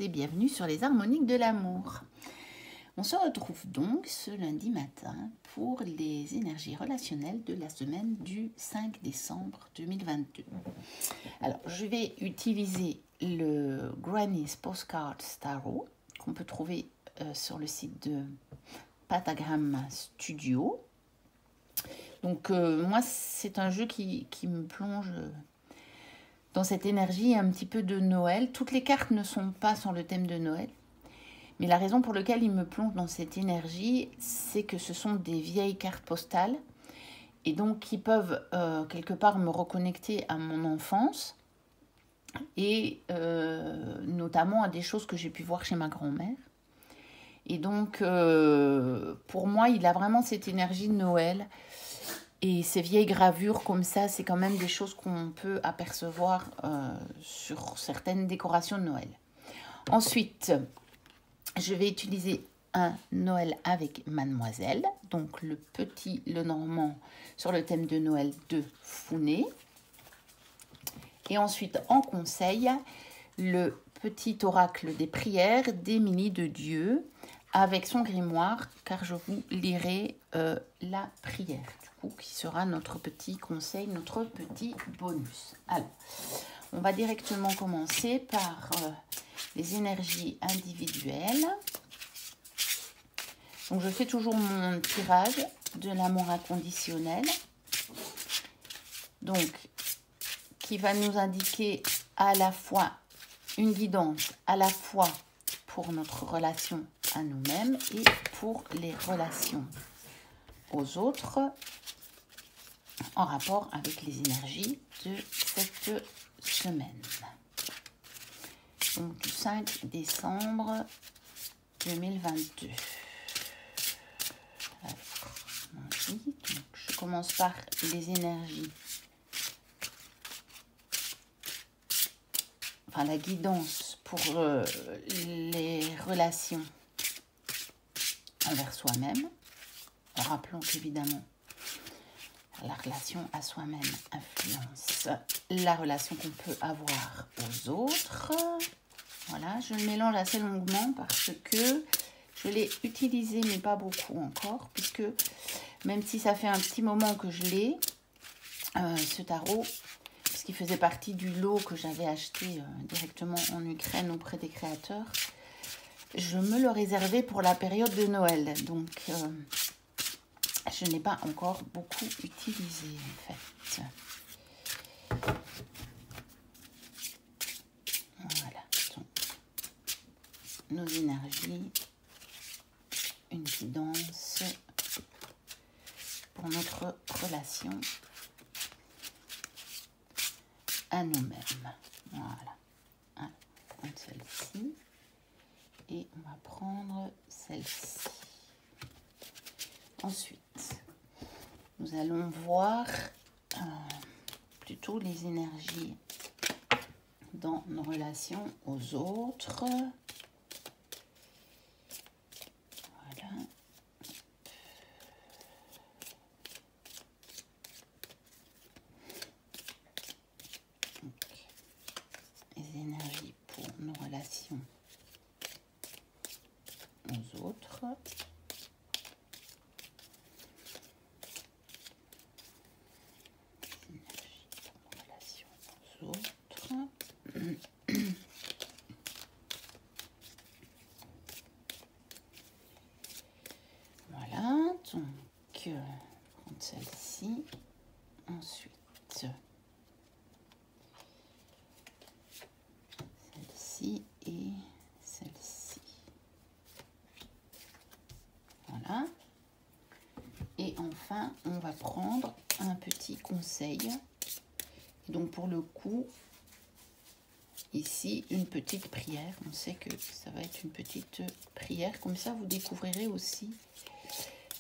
et bienvenue sur les harmoniques de l'amour. On se retrouve donc ce lundi matin pour les énergies relationnelles de la semaine du 5 décembre 2022. Alors, je vais utiliser le Granny's Postcard Tarot qu'on peut trouver sur le site de Pentagram Studio. Donc, moi, c'est un jeu qui me plonge dans cette énergie un petit peu de Noël. Toutes les cartes ne sont pas sur le thème de Noël. Mais la raison pour laquelle il me plonge dans cette énergie, c'est que ce sont des vieilles cartes postales. Et donc, qui peuvent quelque part me reconnecter à mon enfance. Et notamment à des choses que j'ai pu voir chez ma grand-mère. Et donc, pour moi, il a vraiment cette énergie de Noël. Et ces vieilles gravures comme ça, c'est quand même des choses qu'on peut apercevoir sur certaines décorations de Noël. Ensuite, je vais utiliser un Noël avec Mademoiselle, donc le petit Lenormand sur le thème de Noël de Founé. Et ensuite, en conseil, le petit oracle des prières d'Émilie de Dieu avec son grimoire, car je vous lirai la prière, du coup, qui sera notre petit conseil, notre petit bonus. Alors, on va directement commencer par les énergies individuelles. Donc, je fais toujours mon tirage de l'amour inconditionnel. Donc, qui va nous indiquer à la fois une guidance, à la fois pour notre relation à nous-mêmes et pour les relations aux autres en rapport avec les énergies de cette semaine. Donc du 5 décembre 2022. Alors, donc, je commence par les énergies. Enfin, la guidance pour les relations envers soi-même. Rappelons qu'évidemment, la relation à soi-même influence la relation qu'on peut avoir aux autres. Voilà, je le mélange assez longuement parce que je l'ai utilisé, mais pas beaucoup encore, puisque même si ça fait un petit moment que je l'ai, ce tarot, qui faisait partie du lot que j'avais acheté directement en Ukraine auprès des créateurs, je me le réservais pour la période de Noël. Donc, je n'ai pas encore beaucoup utilisé, en fait. Voilà. Donc, nos énergies, une guidance pour notre relation à nous-mêmes. Voilà. On va prendre celle-ci et on va prendre celle-ci. Ensuite, nous allons voir plutôt les énergies dans nos relations aux autres. Voilà. Les énergies pour nos relations aux autres. Voilà, donc prendre celle-ci. Ensuite, celle-ci et celle-ci. Voilà. Et enfin, on va prendre un petit conseil. Donc pour le coup, ici, une petite prière. On sait que ça va être une petite prière. Comme ça, vous découvrirez aussi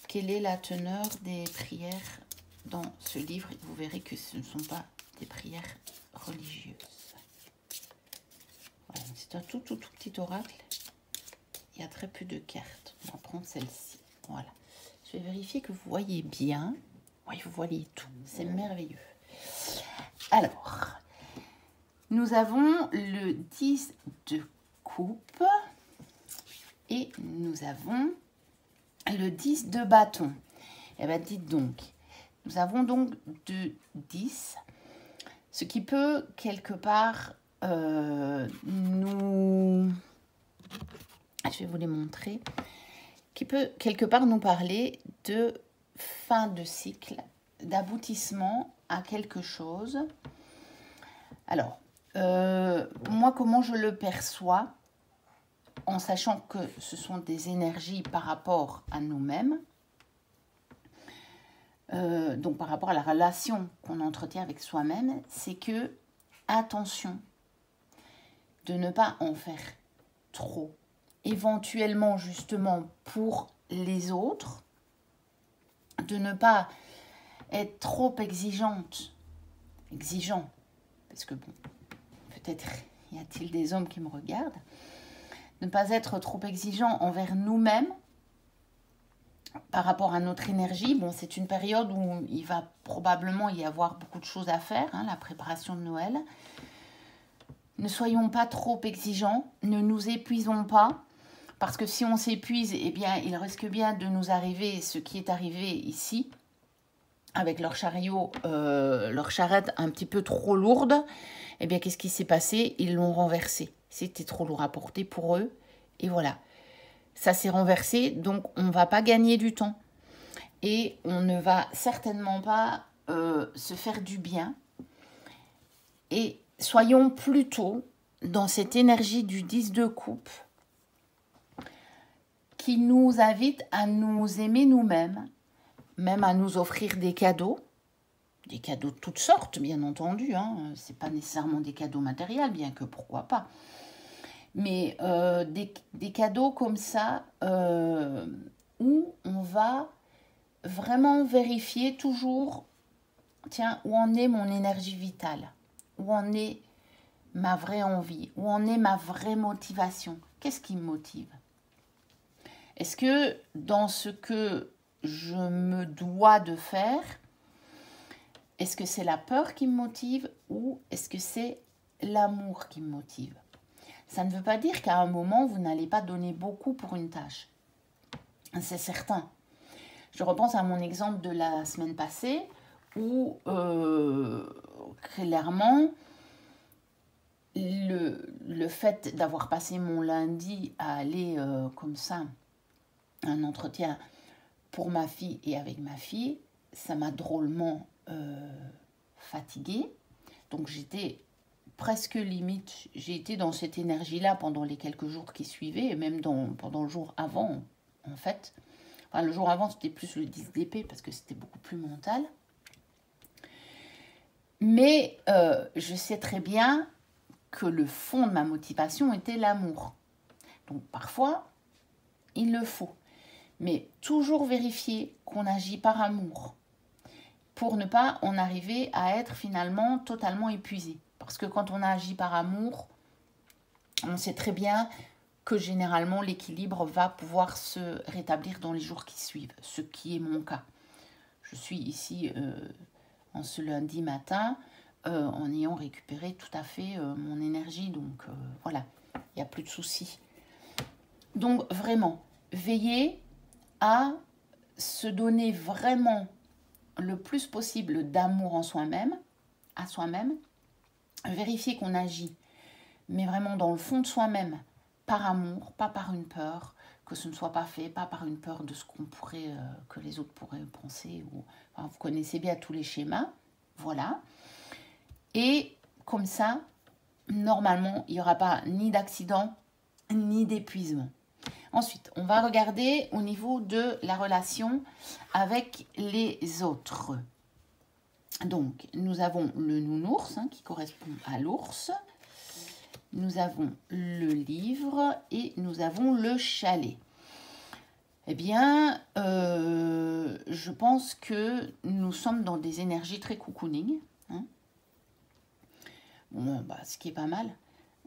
quelle est la teneur des prières dans ce livre. Vous verrez que ce ne sont pas des prières religieuses. Voilà, c'est un tout petit oracle. Il y a très peu de cartes. On va prendre celle-ci. Voilà. Je vais vérifier que vous voyez bien. Oui, vous voyez tout. C'est merveilleux. Alors, nous avons le 10 de coupe. Et nous avons le 10 de bâton. Et bien, dites donc, nous avons donc 10, ce qui peut quelque part nous... Je vais vous les montrer. Qui peut quelque part nous parler de fin de cycle, d'aboutissement à quelque chose. Alors, moi, comment je le perçois, en sachant que ce sont des énergies par rapport à nous-mêmes, donc par rapport à la relation qu'on entretient avec soi-même, c'est que, attention, de ne pas en faire trop. Éventuellement, justement, pour les autres, de ne pas être trop exigeant, parce que bon, peut-être y a-t-il des hommes qui me regardent, ne pas être trop exigeant envers nous-mêmes par rapport à notre énergie. Bon, c'est une période où il va probablement y avoir beaucoup de choses à faire, hein, la préparation de Noël. Ne soyons pas trop exigeants, ne nous épuisons pas, parce que si on s'épuise, eh bien, il risque bien de nous arriver ce qui est arrivé ici, avec leur chariot, leur charrette un petit peu trop lourde. Eh bien, qu'est-ce qui s'est passé? Ils l'ont renversé. C'était trop lourd à porter pour eux. Et voilà. Ça s'est renversé, donc on ne va pas gagner du temps. Et on ne va certainement pas se faire du bien. Et soyons plutôt dans cette énergie du 10 de coupe qui nous invite à nous aimer nous-mêmes, même à nous offrir des cadeaux de toutes sortes, bien entendu. Hein. Ce n'est pas nécessairement des cadeaux matériels, bien que pourquoi pas. Mais des cadeaux comme ça, où on va vraiment vérifier toujours, tiens, où en est mon énergie vitale, où en est ma vraie envie, où en est ma vraie motivation. Qu'est-ce qui me motive? Est-ce que dans ce que je me dois de faire, est-ce que c'est la peur qui me motive ou est-ce que c'est l'amour qui me motive? Ça ne veut pas dire qu'à un moment, vous n'allez pas donner beaucoup pour une tâche. C'est certain. Je repense à mon exemple de la semaine passée où, clairement, le fait d'avoir passé mon lundi à aller comme ça, un entretien pour ma fille et avec ma fille, ça m'a drôlement fatiguée. Donc j'étais presque limite, j'ai été dans cette énergie-là pendant les quelques jours qui suivaient, et même pendant le jour avant, en fait. Enfin, le jour avant, c'était plus le 10 d'épée, parce que c'était beaucoup plus mental. Mais je sais très bien que le fond de ma motivation était l'amour. Donc parfois, il le faut. Mais toujours vérifier qu'on agit par amour, pour ne pas en arriver à être finalement totalement épuisé. Parce que quand on agit par amour, on sait très bien que généralement l'équilibre va pouvoir se rétablir dans les jours qui suivent, ce qui est mon cas. Je suis ici en ce lundi matin en ayant récupéré tout à fait mon énergie, donc voilà, il n'y a plus de soucis. Donc vraiment, veillez à se donner vraiment le plus possible d'amour en soi-même, à soi-même, vérifier qu'on agit, mais vraiment dans le fond de soi-même, par amour, pas par une peur, que ce ne soit pas fait, pas par une peur de ce qu'on pourrait, que les autres pourraient penser. Enfin, vous connaissez bien tous les schémas, voilà. Et comme ça, normalement, il n'y aura pas ni d'accident, ni d'épuisement. Ensuite, on va regarder au niveau de la relation avec les autres. Donc, nous avons le nounours qui correspond à l'ours. Nous avons le livre et nous avons le chalet. Eh bien, je pense que nous sommes dans des énergies très cocooning. Hein. Bon, bah, ce qui est pas mal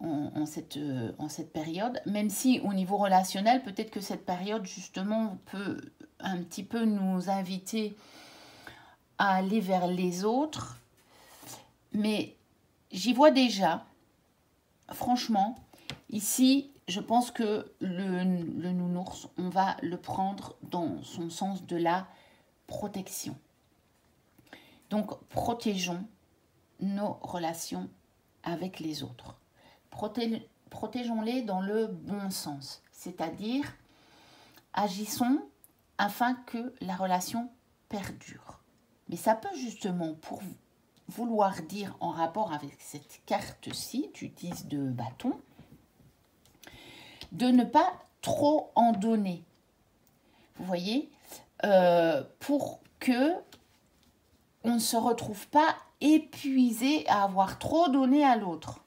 en cette période. Même si au niveau relationnel, peut-être que cette période, justement, peut un petit peu nous inviter à aller vers les autres. Mais j'y vois déjà, franchement, ici, je pense que le nounours, on va le prendre dans son sens de la protection. Donc, protégeons nos relations avec les autres. Protégeons-les dans le bon sens, c'est-à-dire agissons afin que la relation perdure. Mais ça peut justement, pour vouloir dire en rapport avec cette carte-ci du 10 de bâton, de ne pas trop en donner. Vous voyez, pour que on ne se retrouve pas épuisé à avoir trop donné à l'autre.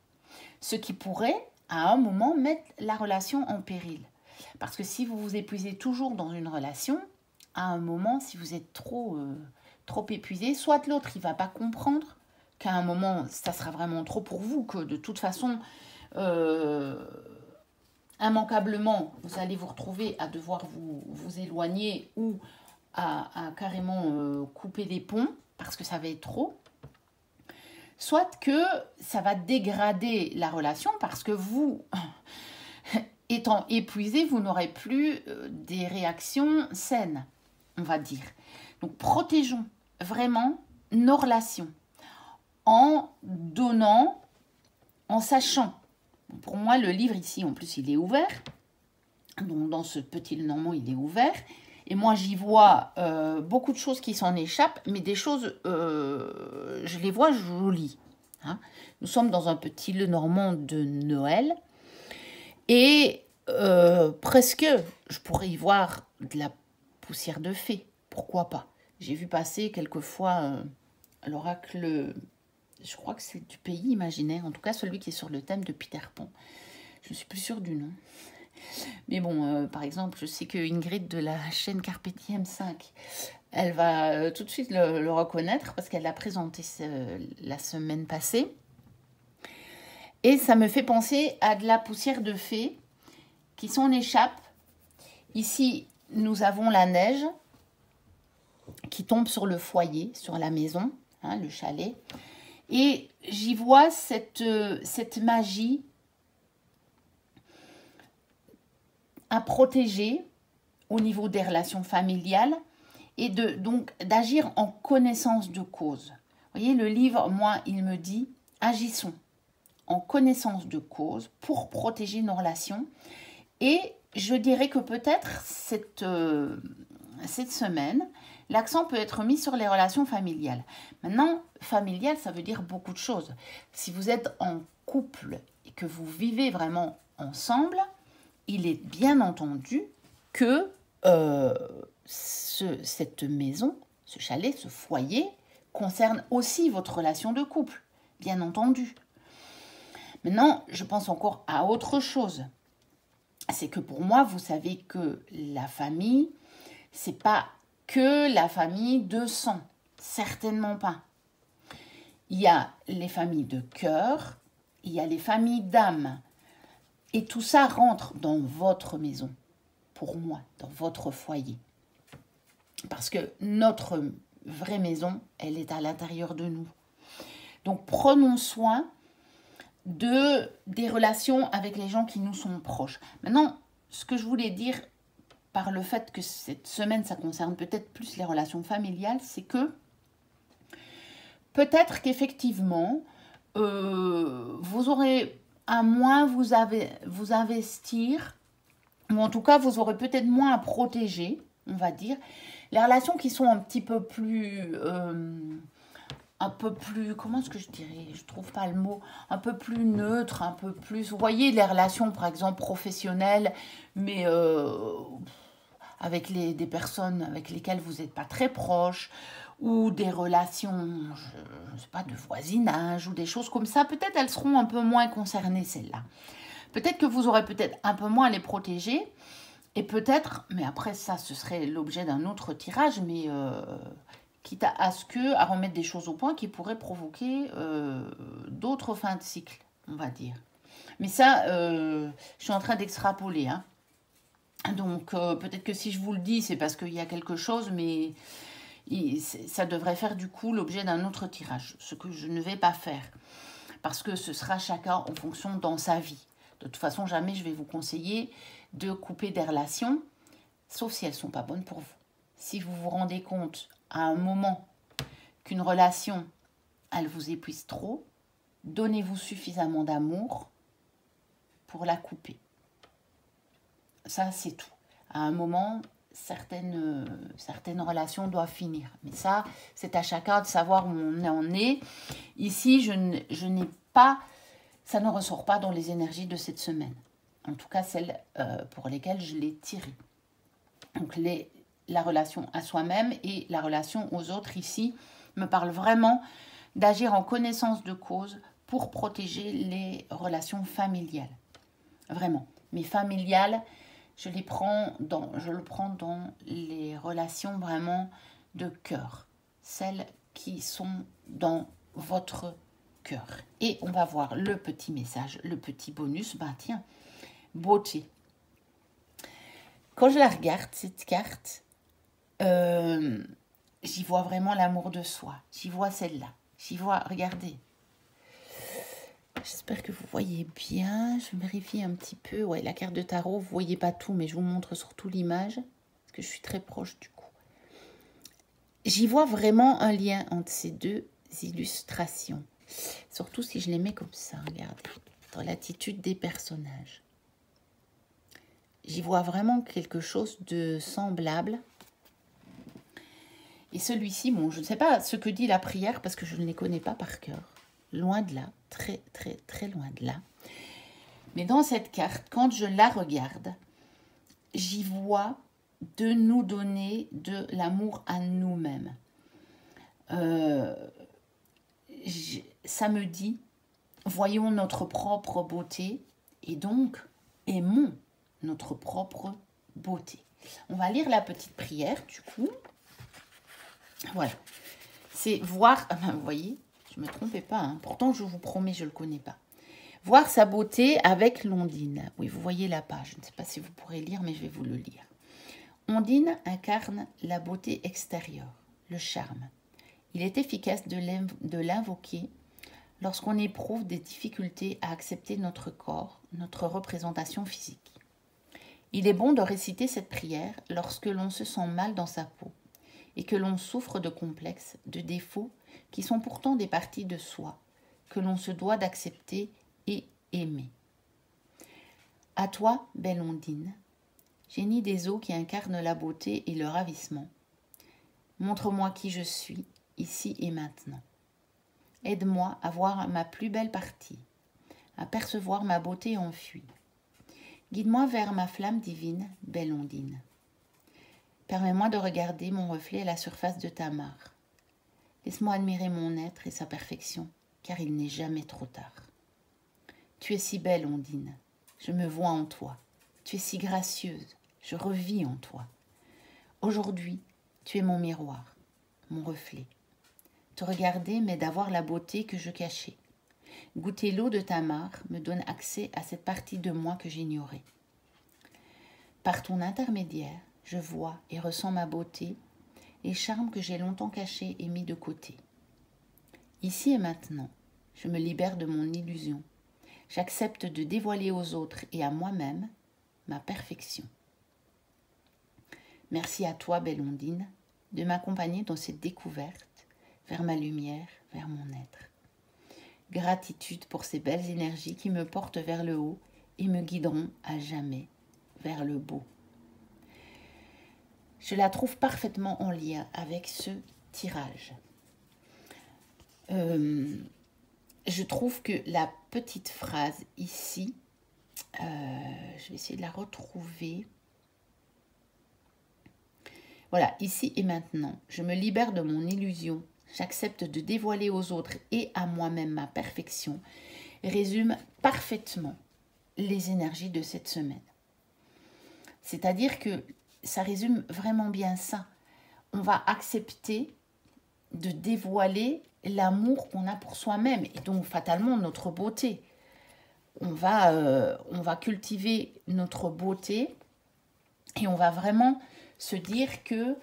Ce qui pourrait, à un moment, mettre la relation en péril. Parce que si vous vous épuisez toujours dans une relation, à un moment, si vous êtes trop épuisé, soit l'autre, il ne va pas comprendre qu'à un moment, ça sera vraiment trop pour vous, que de toute façon, immanquablement, vous allez vous retrouver à devoir vous éloigner ou à carrément couper des ponts, parce que ça va être trop. Soit que ça va dégrader la relation, parce que vous, étant épuisé, vous n'aurez plus des réactions saines, on va dire. Donc, protégeons vraiment nos relations en donnant, en sachant. Pour moi, le livre ici, en plus, il est ouvert. Donc, dans ce petit Lenormand, il est ouvert. Et moi, j'y vois beaucoup de choses qui s'en échappent, mais des choses, je les vois jolies. Hein. Nous sommes dans un petit Lenormand de Noël. Et presque, je pourrais y voir de la poussière de fée. Pourquoi pas? J'ai vu passer quelquefois l'oracle, je crois que c'est du pays imaginaire, en tout cas celui qui est sur le thème de Peter Pan. Je ne suis plus sûre du nom. Mais bon, par exemple, je sais que Ingrid de la chaîne Carpe Diem 5, elle va tout de suite le reconnaître parce qu'elle l'a présenté la semaine passée. Et ça me fait penser à de la poussière de fée qui s'en échappe. Ici, nous avons la neige qui tombe sur le foyer, sur la maison, hein, le chalet. Et j'y vois cette magie à protéger au niveau des relations familiales et donc d'agir en connaissance de cause. Vous voyez, le livre, moi, il me dit « Agissons en connaissance de cause pour protéger nos relations ». Et je dirais que peut-être cette semaine, l'accent peut être mis sur les relations familiales. Maintenant, familial, ça veut dire beaucoup de choses. Si vous êtes en couple et que vous vivez vraiment ensemble, il est bien entendu que cette maison, ce chalet, ce foyer, concerne aussi votre relation de couple, bien entendu. Maintenant, je pense encore à autre chose. C'est que pour moi, vous savez que la famille, c'est pas que la famille de sang, certainement pas. Il y a les familles de cœur, il y a les familles d'âme. Et tout ça rentre dans votre maison, pour moi, dans votre foyer. Parce que notre vraie maison, elle est à l'intérieur de nous. Donc prenons soin des relations avec les gens qui nous sont proches. Maintenant, ce que je voulais dire par le fait que cette semaine, ça concerne peut-être plus les relations familiales, c'est que peut-être qu'effectivement, vous aurez à moins vous investir, ou en tout cas, vous aurez peut-être moins à protéger, on va dire, les relations qui sont un petit peu plus... comment est-ce que je dirais, je trouve pas le mot, un peu plus neutre, un peu plus, vous voyez, les relations par exemple professionnelles, mais avec des personnes avec lesquelles vous n'êtes pas très proche, ou des relations, je sais pas, de voisinage, ou des choses comme ça, peut-être elles seront un peu moins concernées, celles-là. Peut-être que vous aurez peut-être un peu moins à les protéger, et peut-être, mais après ça, ce serait l'objet d'un autre tirage, mais... quitte à remettre des choses au point qui pourraient provoquer d'autres fins de cycle, on va dire. Mais ça, je suis en train d'extrapoler. Hein. Donc, peut-être que si je vous le dis, c'est parce qu'il y a quelque chose, mais ça devrait faire du coup l'objet d'un autre tirage, ce que je ne vais pas faire. Parce que ce sera chacun en fonction dans sa vie. De toute façon, jamais je vais vous conseiller de couper des relations, sauf si elles ne sont pas bonnes pour vous. Si vous vous rendez compte à un moment qu'une relation, elle vous épuise trop, donnez-vous suffisamment d'amour pour la couper. Ça, c'est tout. À un moment, certaines relations doivent finir. Mais ça, c'est à chacun de savoir où on en est. Ici, je n'ai pas... Ça ne ressort pas dans les énergies de cette semaine. En tout cas, celles pour lesquelles je l'ai tiré. Donc, la relation à soi-même et la relation aux autres ici me parlent vraiment d'agir en connaissance de cause pour protéger les relations familiales. Vraiment. Mais familiales, je le prends dans les relations vraiment de cœur. Celles qui sont dans votre cœur. Et on va voir le petit message, le petit bonus. Ben tiens, beauté. Quand je la regarde, cette carte, j'y vois vraiment l'amour de soi. J'y vois celle-là. J'y vois, regardez. J'espère que vous voyez bien. Je vérifie un petit peu. Ouais, la carte de tarot, vous ne voyez pas tout, mais je vous montre surtout l'image. Parce que je suis très proche du coup. J'y vois vraiment un lien entre ces deux illustrations. Surtout si je les mets comme ça, regardez. Dans l'attitude des personnages. J'y vois vraiment quelque chose de semblable. Et celui-ci, bon, je ne sais pas ce que dit la prière parce que je ne les connais pas par cœur. Loin de là, très, très, très loin de là. Mais dans cette carte, quand je la regarde, j'y vois de nous donner de l'amour à nous-mêmes. Ça me dit, voyons notre propre beauté et donc aimons notre propre beauté. On va lire la petite prière du coup. Voilà. C'est voir, vous voyez, je ne me trompais pas, hein. Pourtant je vous promets, je ne le connais pas. Voir sa beauté avec l'Ondine. Oui, vous voyez la page, je ne sais pas si vous pourrez lire, mais je vais vous le lire. Ondine incarne la beauté extérieure, le charme. Il est efficace de l'invoquer lorsqu'on éprouve des difficultés à accepter notre corps, notre représentation physique. Il est bon de réciter cette prière lorsque l'on se sent mal dans sa peau et que l'on souffre de complexes, de défauts qui sont pourtant des parties de soi que l'on se doit d'accepter et aimer. À toi, belle Ondine, génie des eaux qui incarne la beauté et le ravissement, montre-moi qui je suis, ici et maintenant. Aide-moi à voir ma plus belle partie, à percevoir ma beauté enfuie. Guide-moi vers ma flamme divine, belle Ondine. Permets-moi de regarder mon reflet à la surface de ta mare. Laisse-moi admirer mon être et sa perfection, car il n'est jamais trop tard. Tu es si belle, Ondine, je me vois en toi. Tu es si gracieuse, je revis en toi. Aujourd'hui, tu es mon miroir, mon reflet. Te regarder m'aide à voir la beauté que je cachais. Goûter l'eau de ta mare me donne accès à cette partie de moi que j'ignorais. Par ton intermédiaire, je vois et ressens ma beauté et charme que j'ai longtemps caché et mis de côté. Ici et maintenant, je me libère de mon illusion. J'accepte de dévoiler aux autres et à moi-même ma perfection. Merci à toi, belle Ondine, de m'accompagner dans cette découverte vers ma lumière, vers mon être. Gratitude pour ces belles énergies qui me portent vers le haut et me guideront à jamais vers le beau. Je la trouve parfaitement en lien avec ce tirage. Je trouve que la petite phrase ici, je vais essayer de la retrouver. Voilà, ici et maintenant, je me libère de mon illusion. J'accepte de dévoiler aux autres et à moi-même ma perfection, résume parfaitement les énergies de cette semaine. C'est-à-dire que ça résume vraiment bien ça. On va accepter de dévoiler l'amour qu'on a pour soi-même et donc fatalement notre beauté. On va cultiver notre beauté et on va vraiment se dire que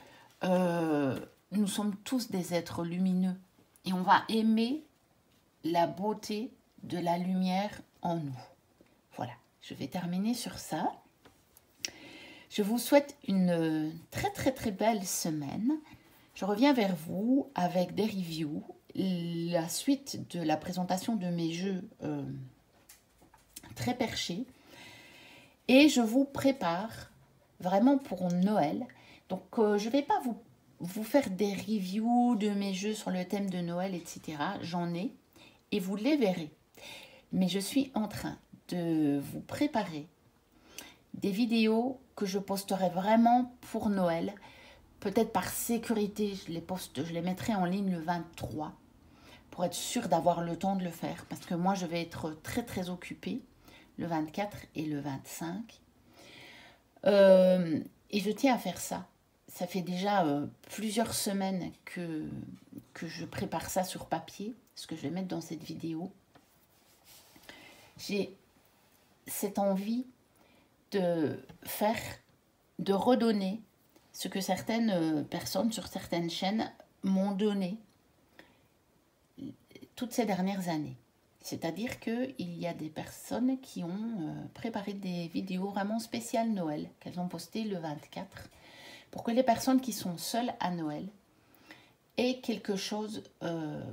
nous sommes tous des êtres lumineux et on va aimer la beauté de la lumière en nous. Voilà, je vais terminer sur ça. Je vous souhaite une très belle semaine. Je reviens vers vous avec des reviews, la suite de la présentation de mes jeux très perchés. Et je vous prépare vraiment pour Noël. Donc, je ne vais pas vous faire des reviews de mes jeux sur le thème de Noël, etc. J'en ai et vous les verrez. Mais je suis en train de vous préparer des vidéos que je posterai vraiment pour Noël. Peut-être par sécurité, je les mettrai en ligne le 23 pour être sûre d'avoir le temps de le faire. Parce que moi, je vais être très occupée le 24 et le 25. Et je tiens à faire ça. Ça fait déjà plusieurs semaines que je prépare ça sur papier, ce que je vais mettre dans cette vidéo. J'ai cette envie de redonner ce que certaines personnes sur certaines chaînes m'ont donné toutes ces dernières années. C'est-à-dire qu'il y a des personnes qui ont préparé des vidéos vraiment spéciales Noël, qu'elles ont postées le 24, pour que les personnes qui sont seules à Noël aient quelque chose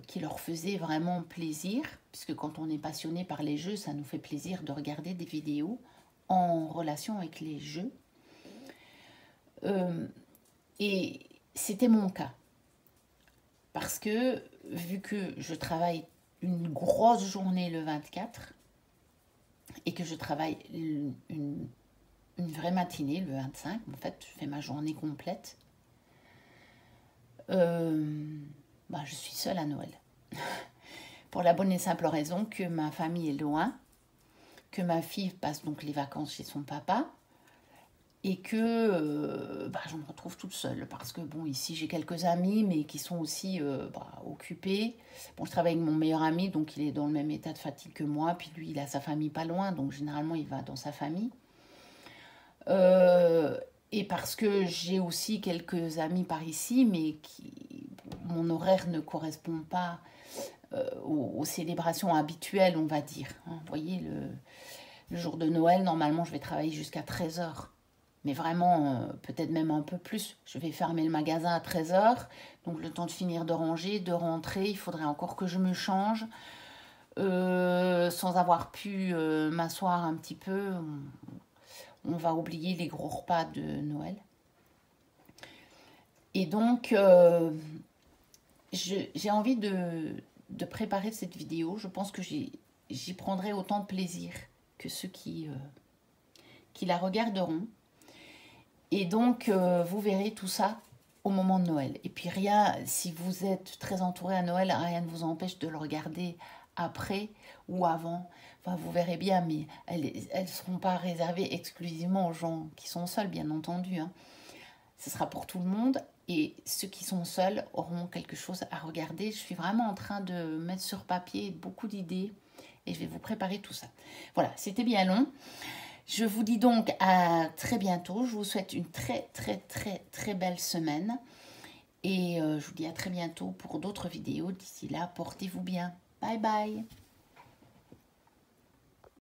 qui leur faisait vraiment plaisir, puisque quand on est passionné par les jeux, ça nous fait plaisir de regarder des vidéos en relation avec les jeux. Et c'était mon cas. Parce que, vu que je travaille une grosse journée le 24 et que je travaille une vraie matinée le 25, en fait, je fais ma journée complète, je suis seule à Noël. Pour la bonne et simple raison que ma famille est loin, que ma fille passe donc les vacances chez son papa, et que je me retrouve toute seule parce que bon, ici j'ai quelques amis mais qui sont aussi occupés. Bon, je travaille avec mon meilleur ami, donc il est dans le même état de fatigue que moi, puis lui il a sa famille pas loin, donc généralement il va dans sa famille. Et parce que j'ai aussi quelques amis par ici, mais mon horaire ne correspond pas aux célébrations habituelles, on va dire. Vous voyez, le jour de Noël, normalement je vais travailler jusqu'à 13h. Mais vraiment, peut-être même un peu plus. Je vais fermer le magasin à 13h. Donc, le temps de finir de ranger, de rentrer. Il faudrait encore que je me change. Sans avoir pu m'asseoir un petit peu. On va oublier les gros repas de Noël. Et donc, j'ai envie de préparer cette vidéo. Je pense que j'y prendrai autant de plaisir que ceux qui la regarderont. Et donc, vous verrez tout ça au moment de Noël. Et puis rien, si vous êtes très entouré à Noël, rien ne vous empêche de le regarder après ou avant. Enfin, vous verrez bien, mais elles ne seront pas réservées exclusivement aux gens qui sont seuls, bien entendu. Hein. Ce sera pour tout le monde. Et ceux qui sont seuls auront quelque chose à regarder. Je suis vraiment en train de mettre sur papier beaucoup d'idées. Et je vais vous préparer tout ça. Voilà, c'était bien long. Je vous dis donc à très bientôt. Je vous souhaite une très belle semaine. Et je vous dis à très bientôt pour d'autres vidéos. D'ici là, portez-vous bien. Bye bye.